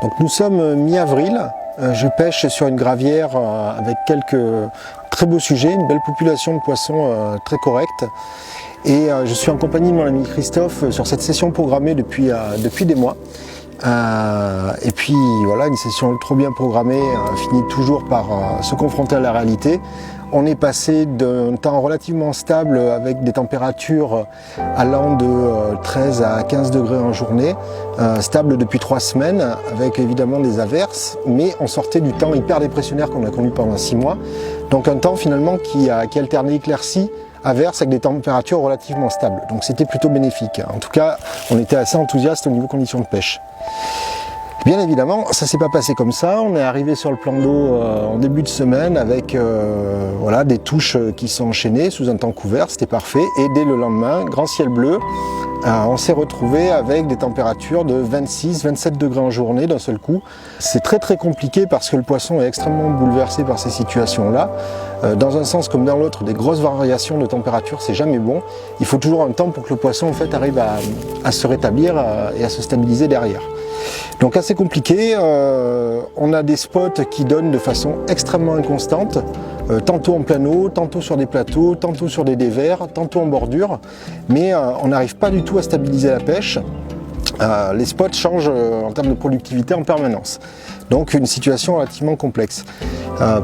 Donc nous sommes mi-avril, je pêche sur une gravière avec quelques très beaux sujets, une belle population de poissons très correcte. Et je suis en compagnie de mon ami Christophe sur cette session programmée depuis des mois. Et puis voilà, une session trop bien programmée finit toujours par se confronter à la réalité. On est passé d'un temps relativement stable avec des températures allant de 13 à 15 degrés en journée, stable depuis 3 semaines avec évidemment des averses, mais on sortait du temps hyper dépressionnaire qu'on a connu pendant 6 mois. Donc un temps finalement qui alternait éclaircies, averses avec des températures relativement stables. Donc c'était plutôt bénéfique. En tout cas, on était assez enthousiaste au niveau conditions de pêche. Bien évidemment, ça s'est pas passé comme ça. On est arrivé sur le plan d'eau en début de semaine avec voilà, des touches qui sont enchaînées sous un temps couvert, c'était parfait. Et dès le lendemain, grand ciel bleu, on s'est retrouvé avec des températures de 26-27 degrés en journée d'un seul coup. C'est très compliqué parce que le poisson est extrêmement bouleversé par ces situations-là. Dans un sens comme dans l'autre, des grosses variations de température, c'est jamais bon. Il faut toujours un temps pour que le poisson en fait arrive à se rétablir et à se stabiliser derrière. Donc assez compliqué, on a des spots qui donnent de façon extrêmement inconstante, tantôt en plein eau, tantôt sur des plateaux, tantôt sur des dévers, tantôt en bordure, mais on n'arrive pas du tout à stabiliser la pêche. Les spots changent en termes de productivité en permanence. Donc une situation relativement complexe.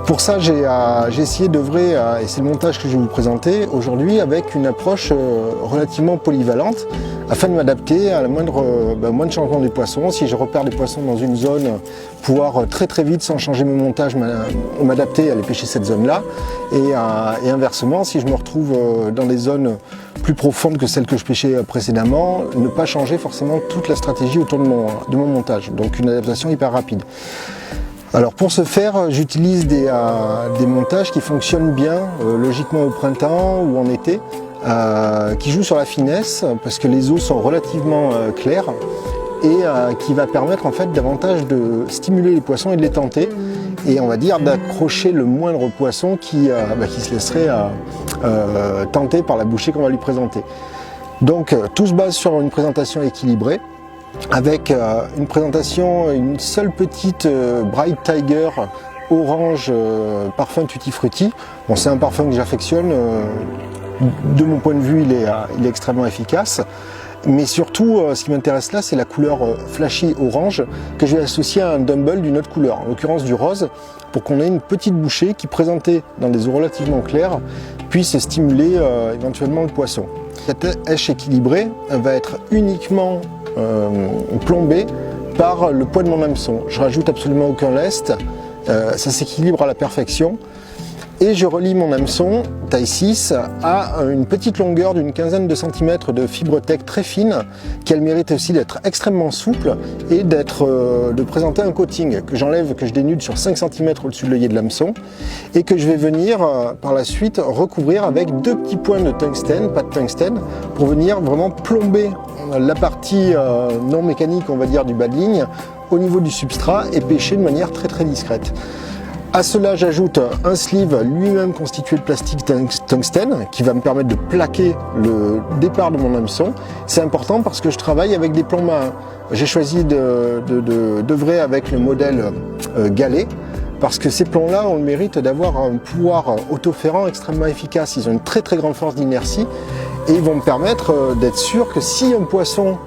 Pour ça, j'ai essayé d'œuvrer, et c'est le montage que je vais vous présenter aujourd'hui, avec une approche relativement polyvalente, afin de m'adapter à la moindre changement des poissons. Si je repère des poissons dans une zone, pouvoir très vite, sans changer mes montages, m'adapter à aller pêcher cette zone-là. Et inversement, si je me retrouve dans des zones plus profondes que celles que je pêchais précédemment, ne pas changer forcément toute la stratégie autour de mon montage. Donc une adaptation hyper rapide. Alors pour ce faire, j'utilise des montages qui fonctionnent bien, logiquement au printemps ou en été, qui jouent sur la finesse parce que les eaux sont relativement claires et qui va permettre en fait davantage de stimuler les poissons et de les tenter et on va dire d'accrocher le moindre poisson qui se laisserait tenter par la bouchée qu'on va lui présenter. Donc tout se base sur une présentation équilibrée, avec une présentation, une seule petite Bright Tiger orange parfum Tutti Frutti. Bon, c'est un parfum que j'affectionne, de mon point de vue il est extrêmement efficace. Mais surtout, ce qui m'intéresse là, c'est la couleur flashy orange que je vais associer à un dumble d'une autre couleur, en l'occurrence du rose, pour qu'on ait une petite bouchée qui, présentée dans des eaux relativement claires, puisse stimuler éventuellement le poisson. Cette hèche équilibrée va être uniquement plombée par le poids de mon hameçon. Je rajoute absolument aucun lest, ça s'équilibre à la perfection. Et je relie mon hameçon taille 6 à une petite longueur d'une quinzaine de centimètres de fibre tech très fine, qui a le mérite aussi d'être extrêmement souple et de présenter un coating que j'enlève, que je dénude sur 5 cm au-dessus de l'œillet de l'hameçon et que je vais venir par la suite recouvrir avec 2 petits points de tungstène, pas de tungstène, pour venir vraiment plomber la partie non mécanique, on va dire, du bas de ligne au niveau du substrat et pêcher de manière très discrète. À cela, j'ajoute un sleeve lui-même constitué de plastique tungstène qui va me permettre de plaquer le départ de mon hameçon. C'est important parce que je travaille avec des plombs marins. J'ai choisi d'œuvrer avec le modèle galet parce que ces plombs-là ont le mérite d'avoir un pouvoir autoferrant extrêmement efficace. Ils ont une très grande force d'inertie et ils vont me permettre d'être sûr que si un poisson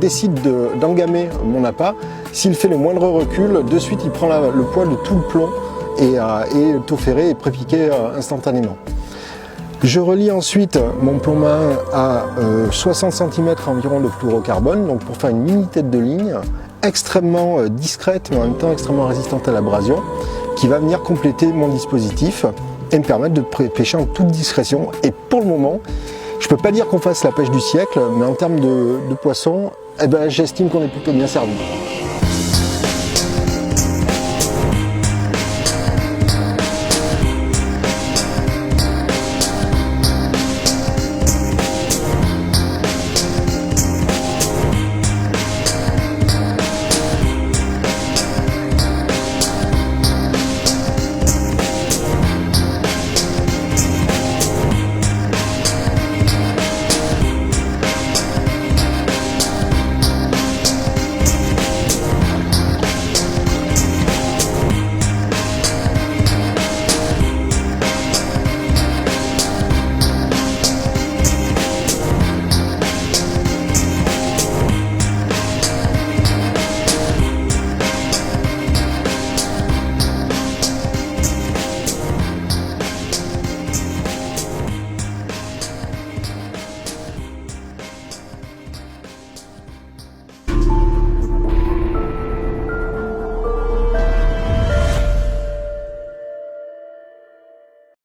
décide d'engamer mon appât, s'il fait le moindre recul, de suite il prend le poids de tout le plomb et taux-ferré et prépiqué instantanément. Je relie ensuite mon plomb marin à 60 cm environ de fluorocarbone, donc pour faire une mini tête de ligne extrêmement discrète mais en même temps extrêmement résistante à l'abrasion, qui va venir compléter mon dispositif et me permettre de pêcher en toute discrétion. Et pour le moment, je peux pas dire qu'on fasse la pêche du siècle, mais en termes de poissons, j'estime qu'on est plutôt bien servi.